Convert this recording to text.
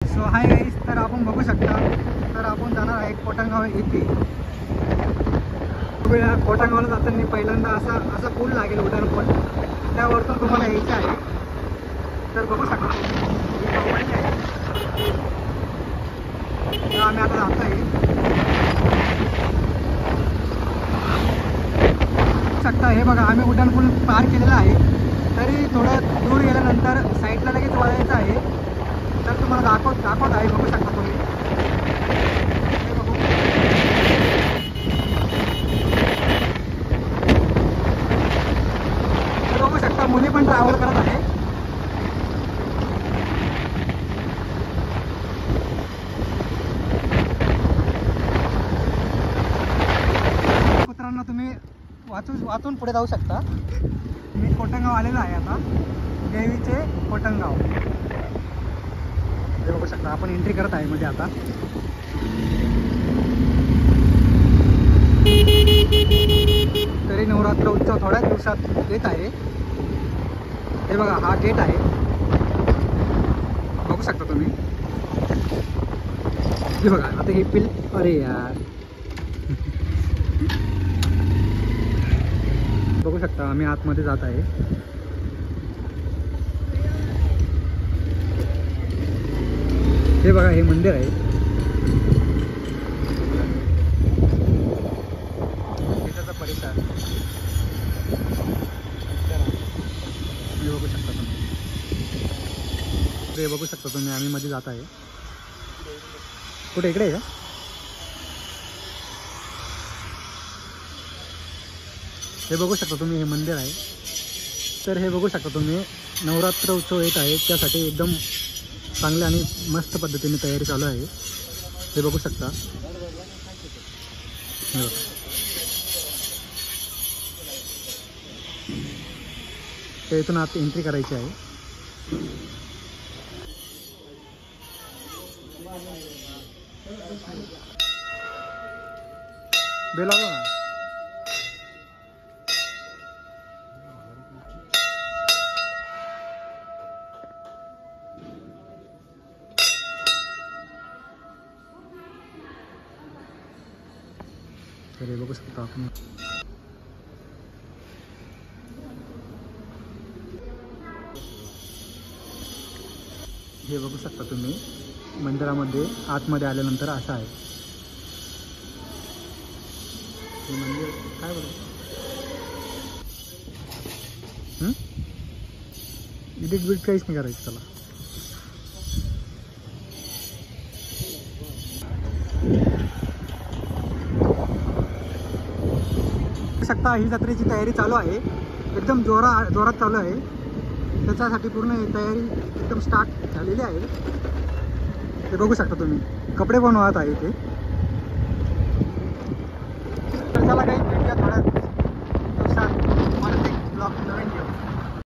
So hi guys, तर आपण बघू शकता तर आपण जाणार आहे कोटंगाव येथे. कोटंगावला जाताना पहिल्यांदा असा पूल लागेल उड्डाण पूल, त्यावरतून तुम्हाला यायचं आहे. तर बघू शकता तर आम्ही आता जातो आहे. शकता हे बघा, आम्ही उड्डाण पूल पार केलेला आहे. तरी थोडं दूर गेल्यानंतर साईडला लगेच वळायचं आहे. तर तुम्हाला दाखवत आहे, बघू शकता तुम्ही. हे बघू, हे बघू शकता मुली पण ट्रॅव्हल करत आहे. मित्रांनो, तुम्ही वाचून पुढे जाऊ शकता. मी कोटंगाव आलेलो आहे आता, देवीचे कोटंगाव. हे बघू शकता, आपण एंट्री करत आहे मध्ये आता. तरी नवरात्र उत्सव थोड्याच दिवसात येत आहे. हे बघा, हा गेट आहे, बघू शकता तुम्ही. हे बघा आता हे पिल, अरे यार बघू शकता आम्ही आतमध्ये जात आहे. हे बघा, हे मंदिर आहे. त्याचा परिसर हे बघू शकता तुम्ही. हे बघू शकता तुम्ही, आम्ही मध्ये जात आहे. कुठे इकडे आहे का? हे बघू शकता तुम्ही, हे मंदिर आहे. तर हे बघू शकता तुम्ही, नवरात्र उत्सव येत आहे, त्यासाठी एकदम चांगल्या आणि मस्त पद्धतीने तयारी चालू आहे. हे बघू शकता. हे बघा, ते इथून आत एंट्री करायची आहे. बेला बघा. तर हे बघू शकता आपण. हे बघू शकता तुम्ही, मंदिरामध्ये आतमध्ये आल्यानंतर असं आहे हे मंदिर. काय बघा, एडिट बीट काहीच नाही करायचं त्याला. शकता ही जत्रेची तयारी चालू आहे, एकदम जोरात चालू आहे. त्याच्यासाठी पूर्ण तयारी एकदम स्टार्ट झालेली आहे. ते बघू शकता तुम्ही, कपडे बनवत आहे ते.